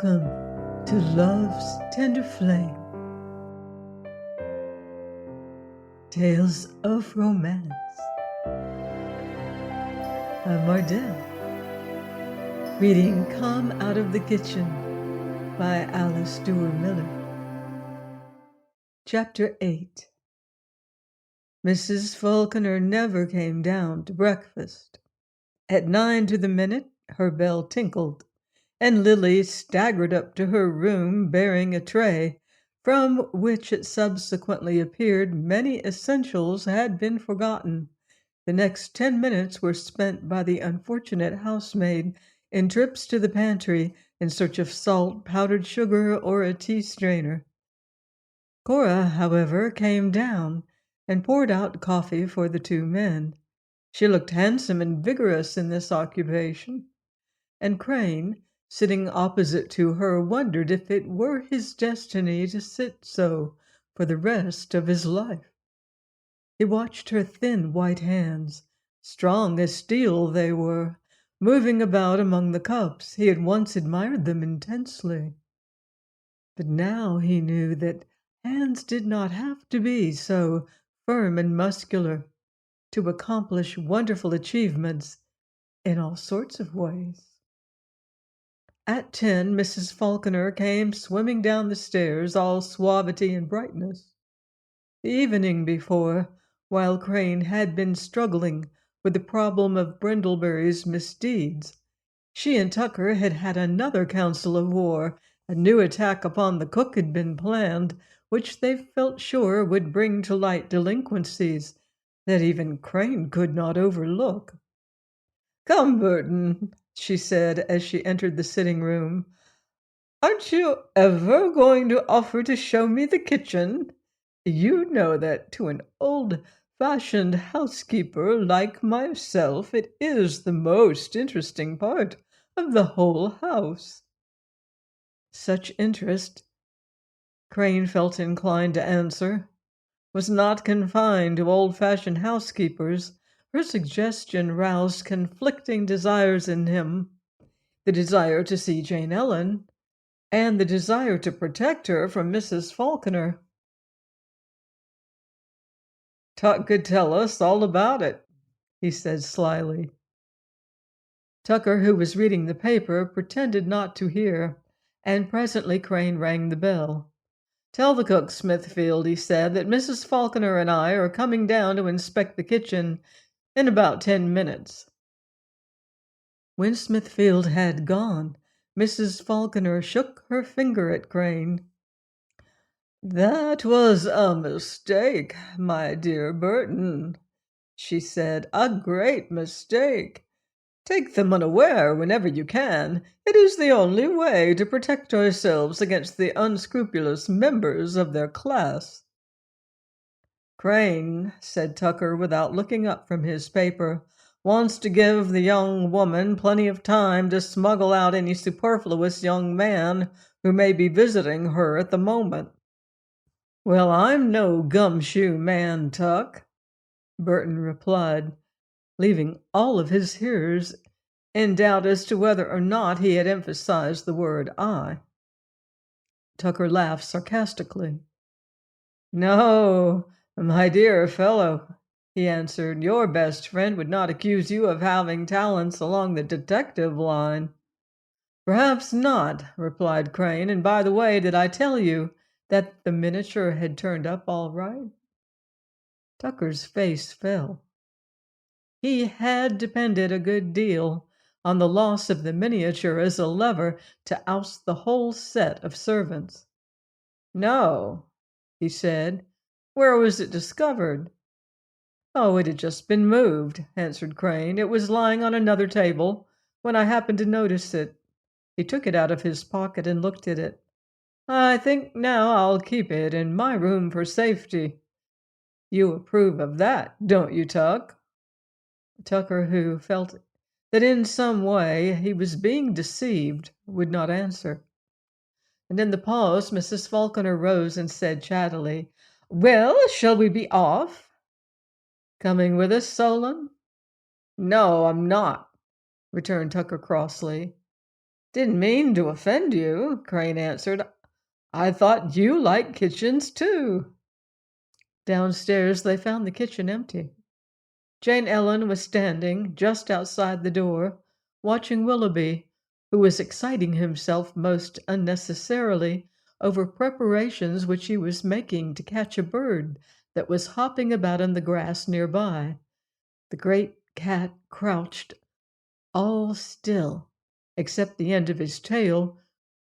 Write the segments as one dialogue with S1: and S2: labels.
S1: Welcome to Love's Tender Flame, Tales of Romance. I'm Ardell, reading Come Out of the Kitchen by Alice Duer Miller. Chapter 8. Mrs. Falkener never came down to breakfast. At 9 to the minute, her bell tinkled, and Lily staggered up to her room bearing a tray, from which it subsequently appeared many essentials had been forgotten. The next 10 minutes were spent by the unfortunate housemaid in trips to the pantry in search of salt, powdered sugar, or a tea strainer. Cora, however, came down and poured out coffee for the two men. She looked handsome and vigorous in this occupation, and Crane, sitting opposite to her, wondered if it were his destiny to sit so for the rest of his life. He watched her thin white hands, strong as steel they were, moving about among the cups. He had once admired them intensely, but now he knew that hands did not have to be so firm and muscular to accomplish wonderful achievements in all sorts of ways. At 10, Mrs. Falkener came swimming down the stairs, all suavity and brightness. The evening before, while Crane had been struggling with the problem of Brindlebury's misdeeds, she and Tucker had had another council of war. A new attack upon the cook had been planned, which they felt sure would bring to light delinquencies that even Crane could not overlook. "Come, Burton," she said as she entered the sitting room. "Aren't you ever going to offer to show me the kitchen? You know that to an old-fashioned housekeeper like myself it is the most interesting part of the whole house." Such interest, Crane felt inclined to answer, was not confined to old-fashioned housekeepers. Her suggestion roused conflicting desires in him: the desire to see Jane Ellen, and the desire to protect her from Mrs. Falkener. "Tuck could tell us all about it," he said slyly. Tucker, who was reading the paper, pretended not to hear, and presently Crane rang the bell. "Tell the cook, Smithfield," he said, "that Mrs. Falkener and I are coming down to inspect the kitchen in about 10 minutes. When Smithfield had gone, Mrs. Falkener shook her finger at Crane. "That was a mistake, my dear Burton," she said. "A great mistake. Take them unaware whenever you can. It is the only way to protect ourselves against the unscrupulous members of their class." "Crane," said Tucker, without looking up from his paper, "wants to give the young woman plenty of time to smuggle out any superfluous young man who may be visiting her at the moment." "Well, I'm no gumshoe man, Tuck," Burton replied, leaving all of his hearers in doubt as to whether or not he had emphasized the word "I." Tucker laughed sarcastically. "No, my dear fellow," he answered, "your best friend would not accuse you of having talents along the detective line." "Perhaps not," replied Crane. "And by the way, did I tell you that the miniature had turned up all right?" Tucker's face fell. He had depended a good deal on the loss of the miniature as a lever to oust the whole set of servants. "No," he said. "Where was it discovered?" "Oh, it had just been moved," answered Crane. "It was lying on another table when I happened to notice it." He took it out of his pocket and looked at it. "I think now I'll keep it in my room for safety. You approve of that, don't you, Tuck?" Tucker, who felt that in some way he was being deceived, would not answer. And in the pause, Mrs. Falkener rose and said chattily, "Well, shall we be off?" "Coming with us, Solon?" "No, I'm not," returned Tucker crossly. Didn't mean to offend you, Crane answered. I thought you liked kitchens too. Downstairs, they found the kitchen empty. Jane Ellen was standing just outside the door, watching Willoughby, who was exciting himself most unnecessarily over preparations which he was making to catch a bird that was hopping about in the grass nearby. The great cat crouched all still, except the end of his tail,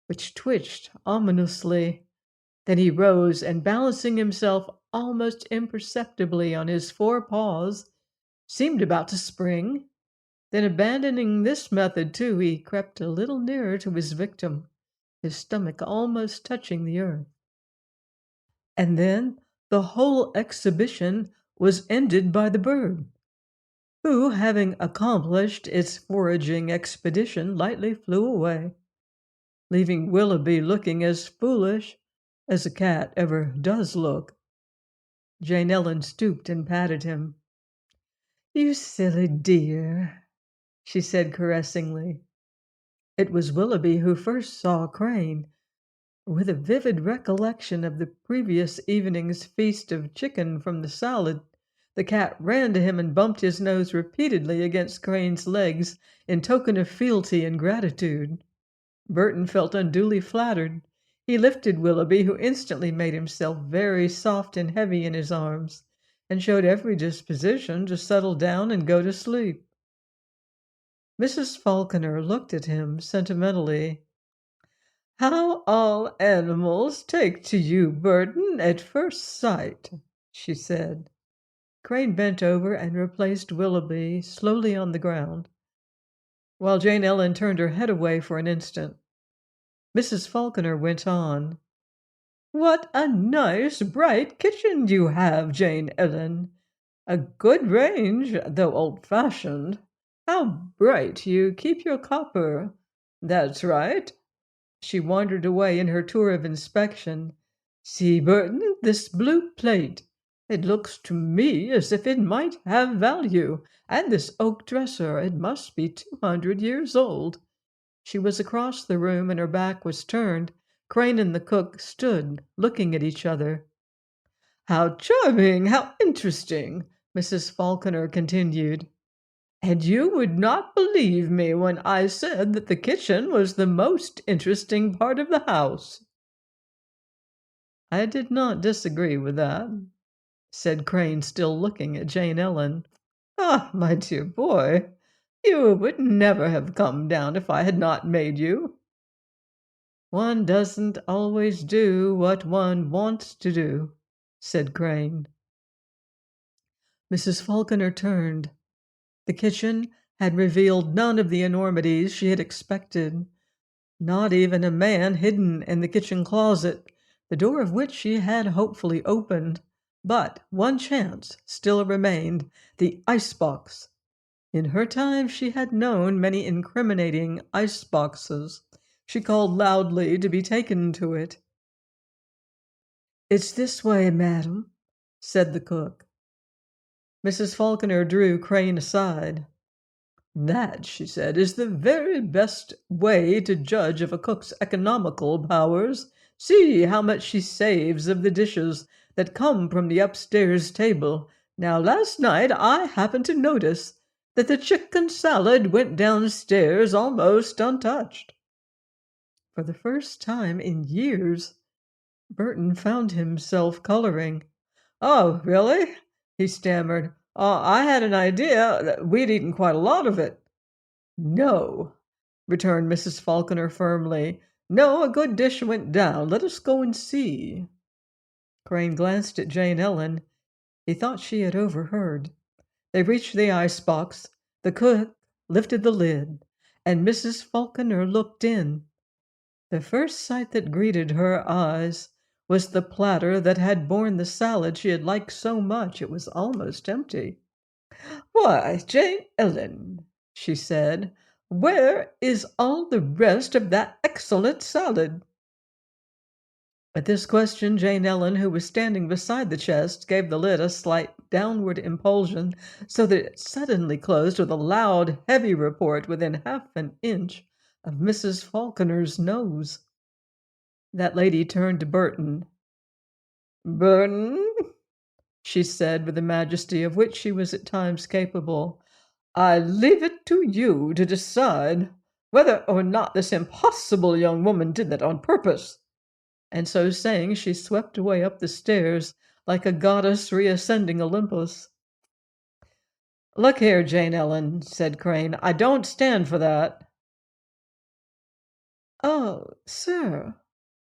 S1: which twitched ominously. Then he rose and, balancing himself almost imperceptibly on his four paws, seemed about to spring. Then, abandoning this method too, he crept a little nearer to his victim, his stomach almost touching the earth. And then the whole exhibition was ended by the bird, who, having accomplished its foraging expedition, lightly flew away, leaving Willoughby looking as foolish as a cat ever does look. Jane Ellen stooped and patted him. "You silly dear," she said caressingly. It was Willoughby who first saw Crane. With a vivid recollection of the previous evening's feast of chicken from the salad, the cat ran to him and bumped his nose repeatedly against Crane's legs in token of fealty and gratitude. Burton felt unduly flattered. He lifted Willoughby, who instantly made himself very soft and heavy in his arms, and showed every disposition to settle down and go to sleep. Mrs. Falkener looked at him sentimentally. "How all animals take to you, Burton, at first sight," she said. Crane bent over and replaced Willoughby slowly on the ground, while Jane Ellen turned her head away for an instant. Mrs. Falkener went on. "What a nice, bright kitchen you have, Jane Ellen. A good range, though old-fashioned. How bright you keep your copper. That's right." She wandered away in her tour of inspection. "See, Burton, this blue plate. It looks to me as if it might have value. And this oak dresser, it must be 200 years old." She was across the room and her back was turned. Crane and the cook stood looking at each other. "How charming! How interesting!" Mrs. Falconer continued. "And you would not believe me when I said that the kitchen was the most interesting part of the house." "I did not disagree with that," said Crane, still looking at Jane Ellen. "Ah, my dear boy, you would never have come down if I had not made you." "One doesn't always do what one wants to do," said Crane. Mrs. Falconer turned. The kitchen had revealed none of the enormities she had expected, not even a man hidden in the kitchen closet, the door of which she had hopefully opened. But one chance still remained, the icebox. In her time she had known many incriminating iceboxes. She called loudly to be taken to it. "It's this way, madam," said the cook. Mrs. Falconer drew Crane aside. "That," she said, "is the very best way to judge of a cook's economical powers. See how much she saves of the dishes that come from the upstairs table. Now, last night I happened to notice that the chicken salad went downstairs almost untouched." For the first time in years, Burton found himself coloring. "Oh, really?" he stammered. I had an idea that we'd eaten quite a lot of it." "No," returned Mrs. Falconer firmly. "No, a good dish went down. Let us go and see." Crane glanced at Jane Ellen. He thought she had overheard. They reached the icebox. The cook lifted the lid, and Mrs. Falconer looked in. The first sight that greeted her eyes was the platter that had borne the salad she had liked so much it was almost empty. "Why, Jane Ellen," she said, "where is all the rest of that excellent salad?" At this question, Jane Ellen, who was standing beside the chest, gave the lid a slight downward impulsion, so that it suddenly closed with a loud, heavy report within half an inch of Mrs. Falkener's nose. That lady turned to Burton. "Burton," she said with a majesty of which she was at times capable, "I leave it to you to decide whether or not this impossible young woman did that on purpose." And so saying, she swept away up the stairs like a goddess reascending Olympus. "Look here, Jane Ellen," said Crane, "I don't stand for that." "Oh, sir,"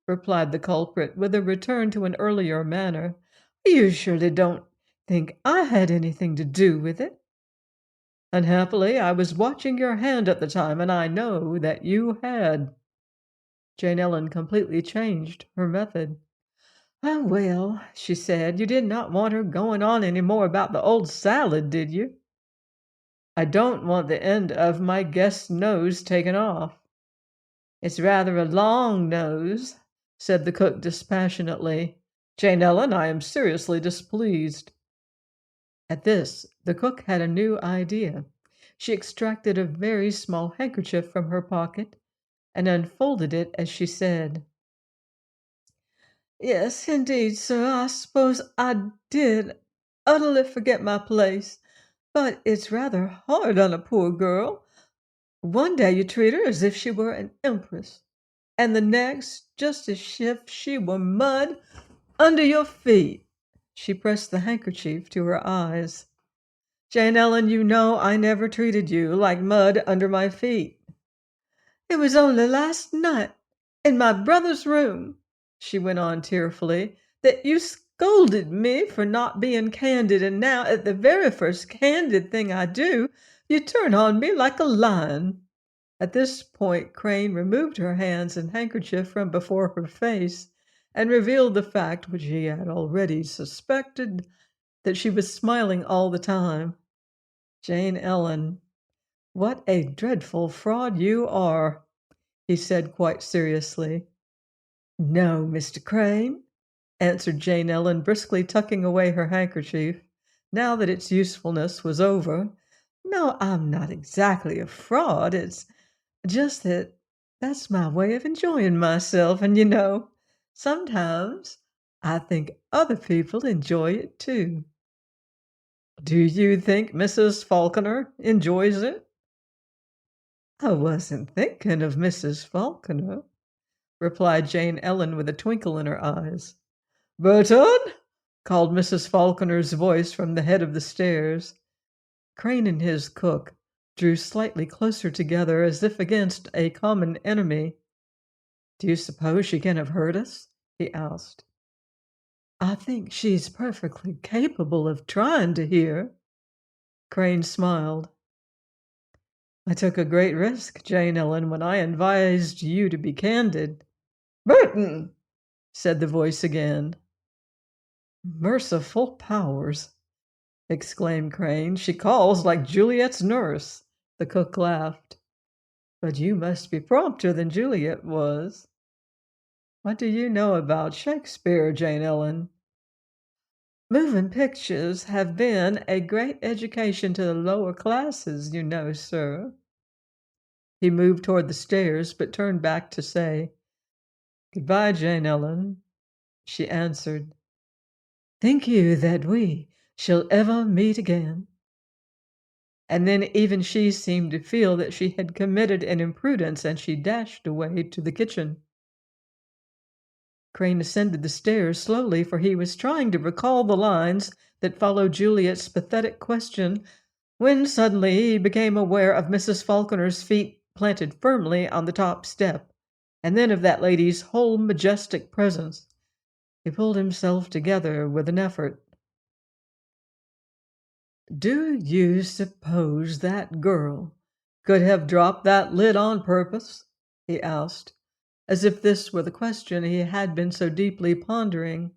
S1: replied the culprit, with a return to an earlier manner, "you surely don't think I had anything to do with it?" "Unhappily, I was watching your hand at the time, and I know that you had." Jane Ellen completely changed her method. "Ah, well," she said, "you did not want her going on any more about the old salad, did you?" "I don't want the end of my guest's nose taken off." "It's rather a long nose," said the cook dispassionately. "Jane Ellen, I am seriously displeased." At this, the cook had a new idea. She extracted a very small handkerchief from her pocket and unfolded it as she said, "Yes, indeed, sir, I suppose I did utterly forget my place. But it's rather hard on a poor girl. One day you treat her as if she were an empress, and the next just as if she were mud under your feet." She pressed the handkerchief to her eyes. "Jane Ellen, you know I never treated you like mud under my feet." "It was only last night, in my brother's room," she went on tearfully, "that you scolded me for not being candid, and now, at the very first candid thing I do, you turn on me like a lion." At this point Crane removed her hands and handkerchief from before her face and revealed the fact which he had already suspected, that she was smiling all the time. "Jane Ellen, what a dreadful fraud you are," he said quite seriously. "No, Mr. Crane," answered Jane Ellen, briskly tucking away her handkerchief, now that its usefulness was over. "No, I'm not exactly a fraud. It's just that that's my way of enjoying myself, and sometimes I think other people enjoy it too." "Do you think Mrs. Falkener enjoys it?" "I wasn't thinking of Mrs. Falkener," replied Jane Ellen with a twinkle in her eyes. "Burton!" called Mrs. Falkener's voice from the head of the stairs. Crane and his cook drew slightly closer together as if against a common enemy. "Do you suppose she can have heard us?" he asked. "I think she's perfectly capable of trying to hear." Crane smiled. "I took a great risk, Jane Ellen, when I advised you to be candid." "Burton!" said the voice again. "Merciful powers!" exclaimed Crane. "She calls like Juliet's nurse." The cook laughed. "But you must be prompter than Juliet was." "What do you know about Shakespeare, Jane Ellen?" "Moving pictures have been a great education to the lower classes, you know, sir." He moved toward the stairs, but turned back to say, "Goodbye, Jane Ellen." She answered, "Think you that we shall ever meet again?" And then even she seemed to feel that she had committed an imprudence, and she dashed away to the kitchen. Crane ascended the stairs slowly, for he was trying to recall the lines that followed Juliet's pathetic question, when suddenly he became aware of Mrs. Falconer's feet planted firmly on the top step, and then of that lady's whole majestic presence. He pulled himself together with an effort. "Do you suppose that girl could have dropped that lid on purpose?" he asked, as if this were the question he had been so deeply pondering.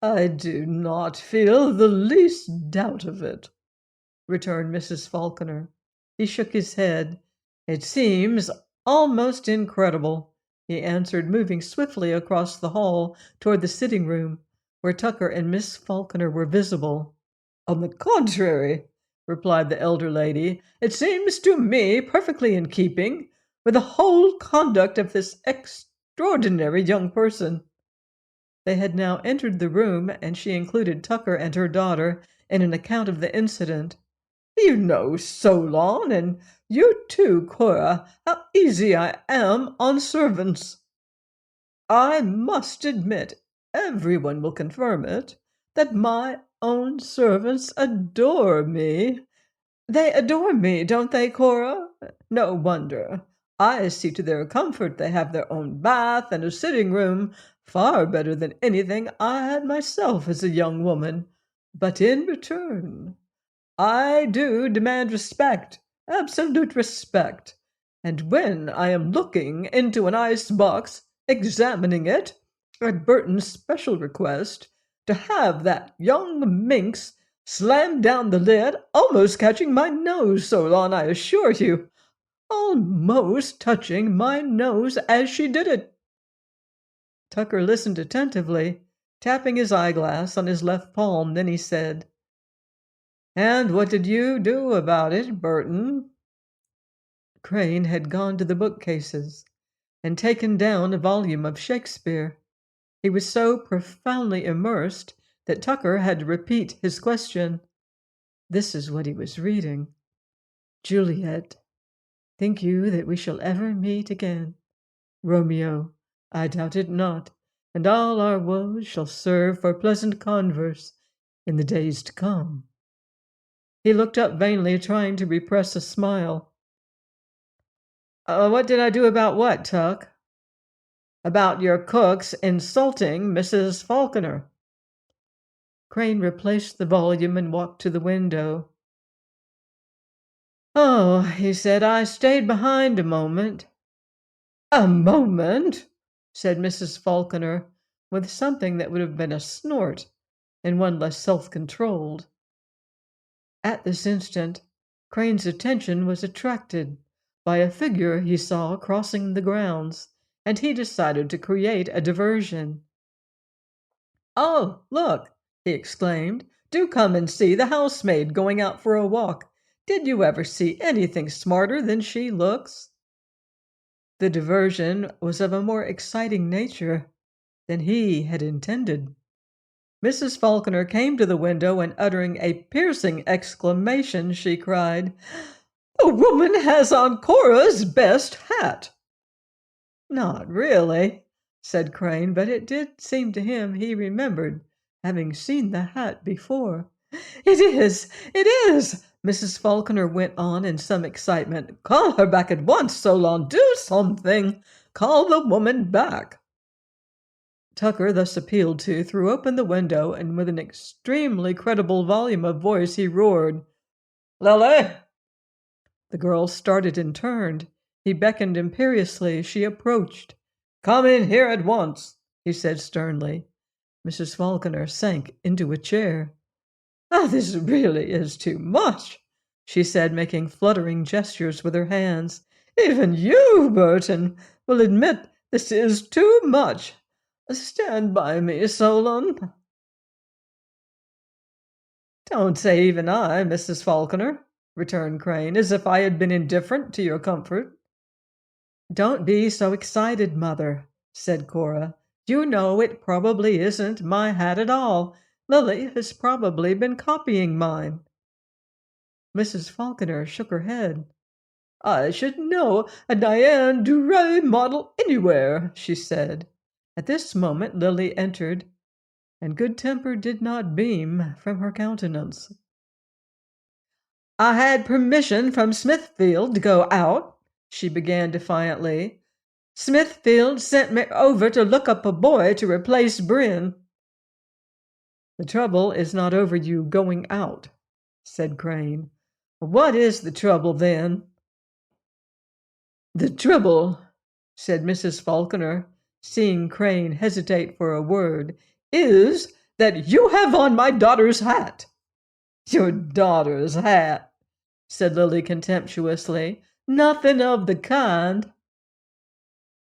S1: "I do not feel the least doubt of it," returned Mrs. Falconer. He shook his head. "It seems almost incredible," he answered, moving swiftly across the hall toward the sitting room, where Tucker and Miss Falconer were visible. "On the contrary," replied the elder lady, "it seems to me perfectly in keeping with the whole conduct of this extraordinary young person. They had now entered the room, and she included Tucker and her daughter in an account of the incident. You know, Solon, and you too, Cora, how easy I am on servants. I must admit, everyone will confirm it, that my own servants adore me. They adore me, don't they, Cora? No wonder. I see to their comfort. They have their own bath and a sitting room, far better than anything I had myself as a young woman. But in return, I do demand respect, absolute respect. And when I am looking into an ice box, examining it, at Burton's special request, to have that young minx slam down the lid, almost catching my nose, Solon, I assure you, almost touching my nose as she did it. Tucker listened attentively, tapping his eyeglass on his left palm. Then he said, "And what did you do about it, Burton?" Crane had gone to the bookcases and taken down a volume of Shakespeare. He was so profoundly immersed that Tucker had to repeat his question. This is what he was reading. Juliet, think you that we shall ever meet again? Romeo, I doubt it not, and all our woes shall serve for pleasant converse in the days to come. He looked up vainly, trying to repress a smile. What did I do about what, Tuck? About your cook's insulting Mrs. Falkener. Crane replaced the volume and walked to the window. Oh, he said, I stayed behind a moment. A moment, said Mrs. Falkener, with something that would have been a snort in one less self-controlled. At this instant, Crane's attention was attracted by a figure he saw crossing the grounds, and he decided to create a diversion. Oh, look, he exclaimed, do come and see the housemaid going out for a walk. Did you ever see anything smarter than she looks? The diversion was of a more exciting nature than he had intended. Mrs. Falkener came to the window, and uttering a piercing exclamation, she cried, "The woman has on Cora's best hat!" Not really, said Crane, but it did seem to him he remembered having seen the hat before. It is, Mrs. Falkener went on in some excitement. Call her back at once, Solon. Do something. Call the woman back. Tucker, thus appealed to, threw open the window, and with an extremely credible volume of voice he roared, "Lily!" The girl started and turned. He beckoned imperiously. She approached. "Come in here at once," he said sternly. Mrs. Falkener sank into a chair. This really is too much," she said, making fluttering gestures with her hands. "Even you, Burton, will admit this is too much. Stand by me, Solon." "Don't say even I, Mrs. Falkener," returned Crane, as if I had been indifferent to your comfort. "Don't be so excited, Mother," said Cora. "You know it probably isn't my hat at all. Lily has probably been copying mine." Mrs. Falkener shook her head. "I should know a Diane Duer model anywhere," she said. At this moment Lily entered, and good temper did not beam from her countenance. "I had permission from Smithfield to go out," she began defiantly. "Smithfield sent me over to look up a boy to replace Bryn." "The trouble is not over you going out," said Crane. "What is the trouble, then?" "The trouble," said Mrs. Falkener, seeing Crane hesitate for a word, "is that you have on my daughter's hat." "Your daughter's hat," said Lily contemptuously. "Nothing of the kind."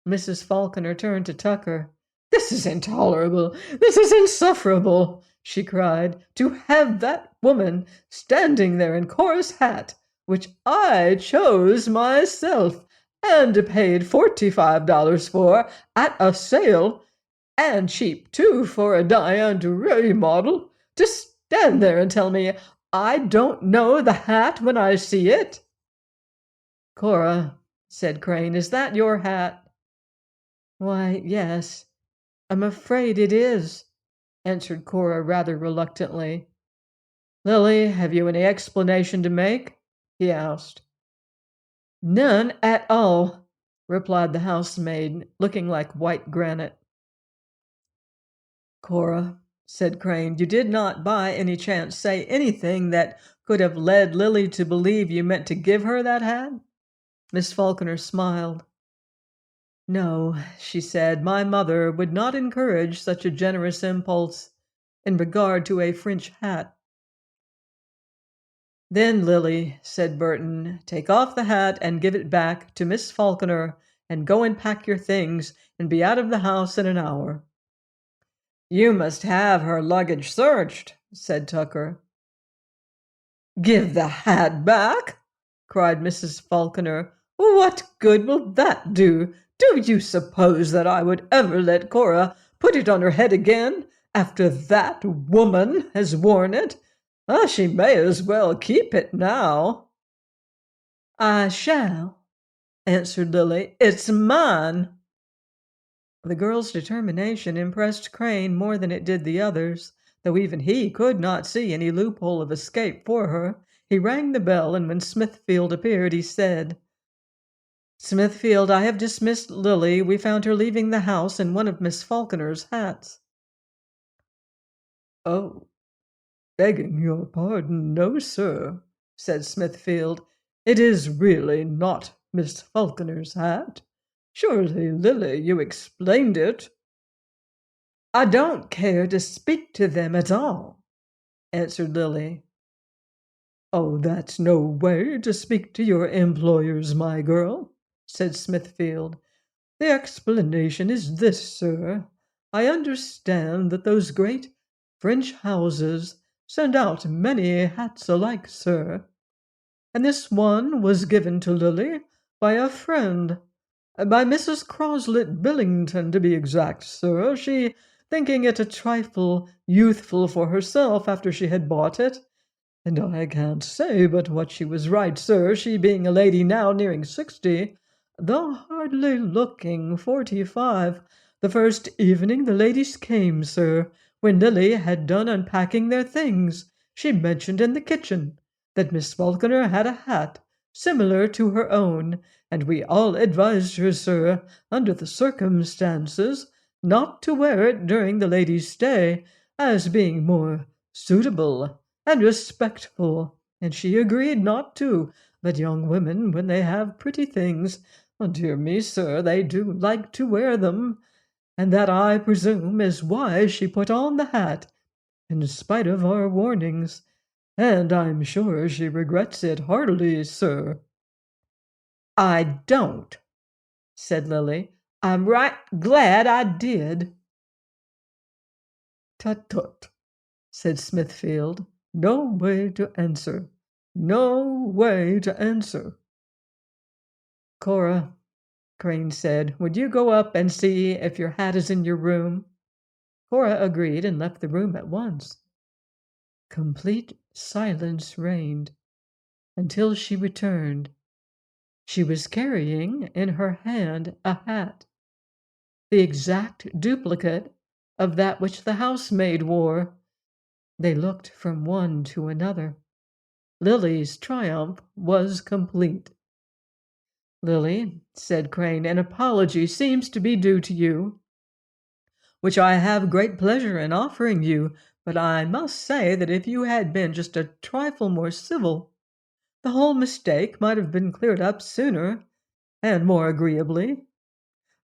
S1: Mrs. Falkener turned to Tucker. "This is intolerable. This is insufferable," she cried, "to have that woman standing there in Cora's hat, which I chose myself. and paid $45 for at a sale, and cheap too for a Diane Duer model, to stand there and tell me I don't know the hat when I see it." "Cora," said Crane, "is that your hat?" "Why, yes, I'm afraid it is," answered Cora rather reluctantly. "Lily, have you any explanation to make?" he asked. "None at all," replied the housemaid, looking like white granite. "Cora," said Crane, "you did not by any chance say anything that could have led Lily to believe you meant to give her that hat?" Miss Falkener smiled. "No," she said, "my mother would not encourage such a generous impulse in regard to a French hat." "Then, Lily," said Burton, "take off the hat and give it back to Miss Falkener, and go and pack your things and be out of the house in an hour." "You must have her luggage searched," said Tucker. "Give the hat back?" cried Mrs. Falkener. "What good will that do? Do you suppose that I would ever let Cora put it on her head again after that woman has worn it? She may as well keep it now." "I shall," answered Lily. "It's mine." The girl's determination impressed Crane more than it did the others, though even he could not see any loophole of escape for her. He rang the bell, and when Smithfield appeared, he said, "Smithfield, I have dismissed Lily. We found her leaving the house in one of Miss Falkener's hats." "Oh, begging your pardon, no, sir," said Smithfield. "It is really not Miss Falkener's hat. Surely, Lily, you explained it." "I don't care to speak to them at all," answered Lily. "Oh, that's no way to speak to your employers, my girl," said Smithfield. "The explanation is this, sir. I understand that those great French houses send out many hats alike, sir, and this one was given to Lily by a friend, by Mrs. Croslet Billington, to be exact, sir, she thinking it a trifle youthful for herself after she had bought it. And I can't say but what she was right, sir, she being a lady now nearing 60, though hardly looking 45. The first evening the ladies came, sir, when Lily had done unpacking their things, she mentioned in the kitchen that Miss Falkener had a hat similar to her own, and we all advised her, sir, under the circumstances, not to wear it during the lady's stay, as being more suitable and respectful, and she agreed not to. But young women, when they have pretty things, dear me, sir, they do like to wear them, and that, I presume, is why she put on the hat, in spite of our warnings, and I'm sure she regrets it heartily, sir." "I don't," said Lily. "I'm right glad I did." "Tut, tut," said Smithfield. "No way to answer. No way to answer." "Cora," Crane said, "would you go up and see if your hat is in your room?" Cora agreed and left the room at once. Complete silence reigned until she returned. She was carrying in her hand a hat, the exact duplicate of that which the housemaid wore. They looked from one to another. Lily's triumph was complete. "Lily," said Crane, "an apology seems to be due to you, which I have great pleasure in offering you, but I must say that if you had been just a trifle more civil, the whole mistake might have been cleared up sooner and more agreeably."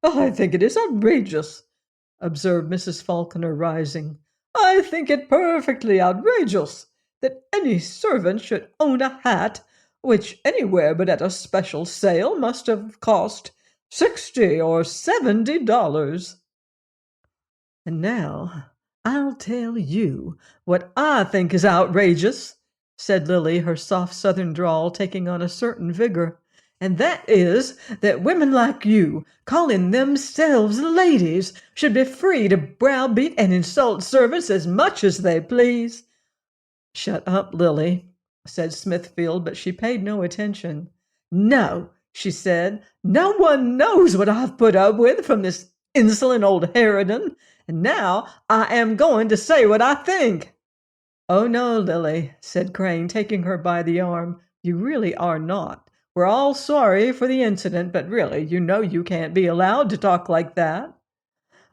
S1: "I think it is outrageous," observed Mrs. Falkener, rising. "I think it perfectly outrageous that any servant should own a hat which anywhere but at a special sale must have cost $60 or $70. "And now I'll tell you what I think is outrageous," said Lily, her soft southern drawl taking on a certain vigor. and that is that women like you, calling themselves ladies, should be free to browbeat and insult servants as much as they please." "Shut up, Lily," said Smithfield, but she paid no attention. "No," she said, "no one knows what I've put up with from this insolent old harridan, and now I am going to say what I think." "Oh, no, Lily," said Crane, taking her by the arm, "you really are not. We're all sorry for the incident, but really, you know you can't be allowed to talk like that."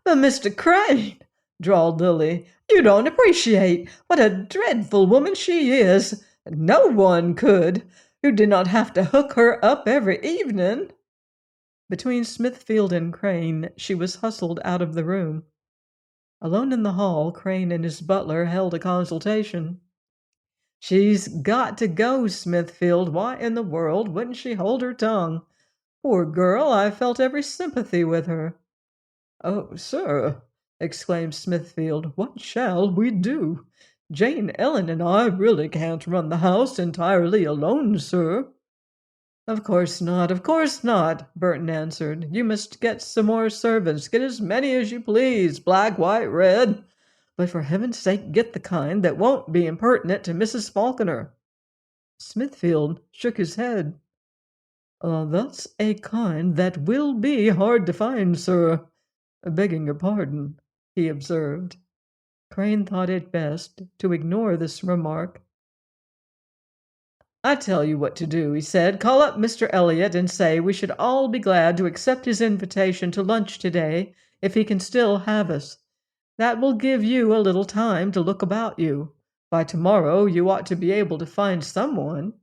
S1: "But, Mr. Crane," drawled Lily, "you don't appreciate what a dreadful woman she is. No one could, who did not have to hook her up every evening." Between Smithfield and Crane, she was hustled out of the room. Alone in the hall, Crane and his butler held a consultation. "She's got to go, Smithfield. Why in the world wouldn't she hold her tongue? Poor girl, I felt every sympathy with her." "Oh, sir," exclaimed Smithfield, "what shall we do? Jane Ellen and I really can't run the house entirely alone, sir." "Of course not, of course not," Burton answered. "You must get some more servants. Get as many as you please, black, white, red. But for heaven's sake get the kind that won't be impertinent to Mrs. Falkener." Smithfield shook his head. "That's a kind that will be hard to find, sir, begging your pardon," he observed. Crane thought it best to ignore this remark. "I tell you what to do," he said. "Call up Mr. Elliot and say we should all be glad to accept his invitation to lunch today if he can still have us. That will give you a little time to look about you. By tomorrow you ought to be able to find someone."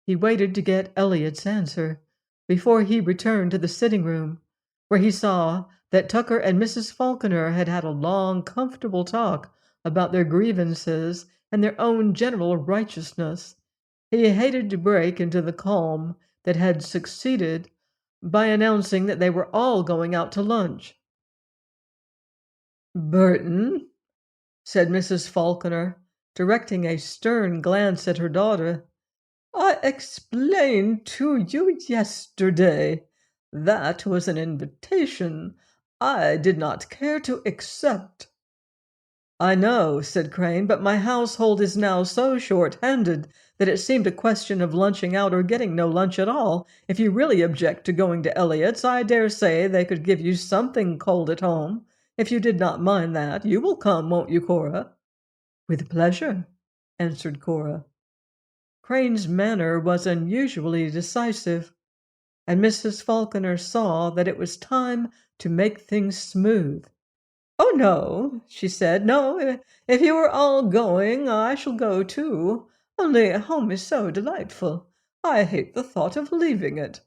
S1: He waited to get Elliot's answer before he returned to the sitting room, where he saw that Tucker and Mrs. Falkener had had a long, comfortable talk about their grievances and their own general righteousness. He hated to break into the calm that had succeeded by announcing that they were all going out to lunch. "Burton," said Mrs. Falkener, directing a stern glance at her daughter, "I explained to you yesterday. That was an invitation I did not care to accept." "I know," said Crane, "but my household is now so short-handed that it seemed a question of lunching out or getting no lunch at all. If you really object to going to Elliot's, I dare say they could give you something cold at home. If you did not mind that, you will come, won't you, Cora?" "With pleasure," answered Cora. Crane's manner was unusually decisive, and Mrs. Falkener saw that it was time to make things smooth. "Oh, no," she said. "No, if you are all going, I shall go too. Only home is so delightful. I hate the thought of leaving it."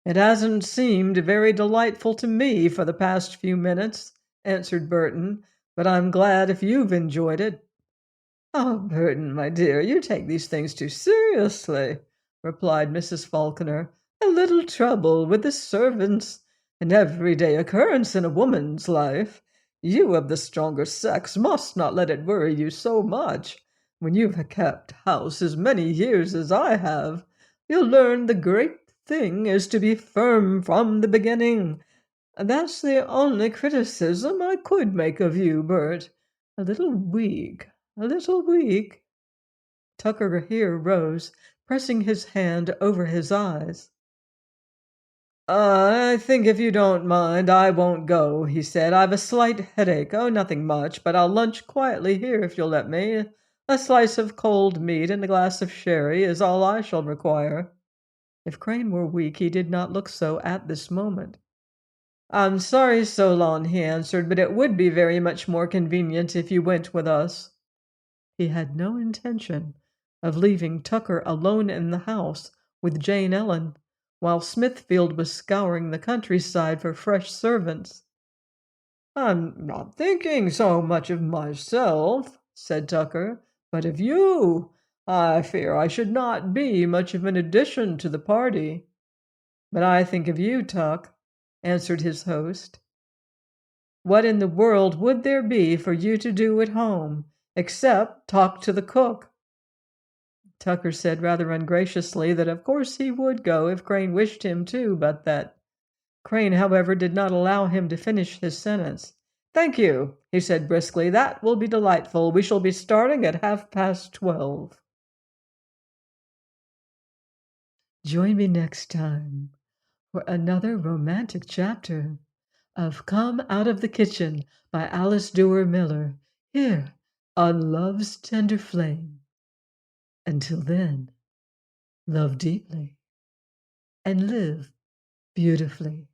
S1: "It hasn't seemed very delightful to me for the past few minutes," answered Burton, "but I'm glad if you've enjoyed it." "Oh, Burton, my dear, you take these things too seriously," replied Mrs. Falkener. "A little trouble with the servants, an everyday occurrence in a woman's life. You of the stronger sex must not let it worry you so much. When you've kept house as many years as I have, you'll learn the great thing is to be firm from the beginning. That's the only criticism I could make of you, Bert. A little weak, a little weak." Tucker here rose, pressing his hand over his eyes. "I think if you don't mind, I won't go," he said. "I've a slight headache. Oh, nothing much, but I'll lunch quietly here if you'll let me. A slice of cold meat and a glass of sherry is all I shall require." If Crane were weak, he did not look so at this moment. "I'm sorry, Solon," he answered, "but it would be very much more convenient if you went with us." He had no intention of leaving Tucker alone in the house with Jane Ellen, while Smithfield was scouring the countryside for fresh servants. "I'm not thinking so much of myself," said Tucker, "but of you. I fear I should not be much of an addition to the party." "But I think of you, Tuck," answered his host. "What in the world would there be for you to do at home, except talk to the cook?" Tucker said rather ungraciously that of course he would go if Crane wished him to, but that Crane, however, did not allow him to finish his sentence. "Thank you," he said briskly. "That will be delightful. We shall be starting at 12:30. Join me next time for another romantic chapter of Come Out of the Kitchen by Alice Duer Miller, here on Love's Tender Flame. Until then, love deeply and live beautifully.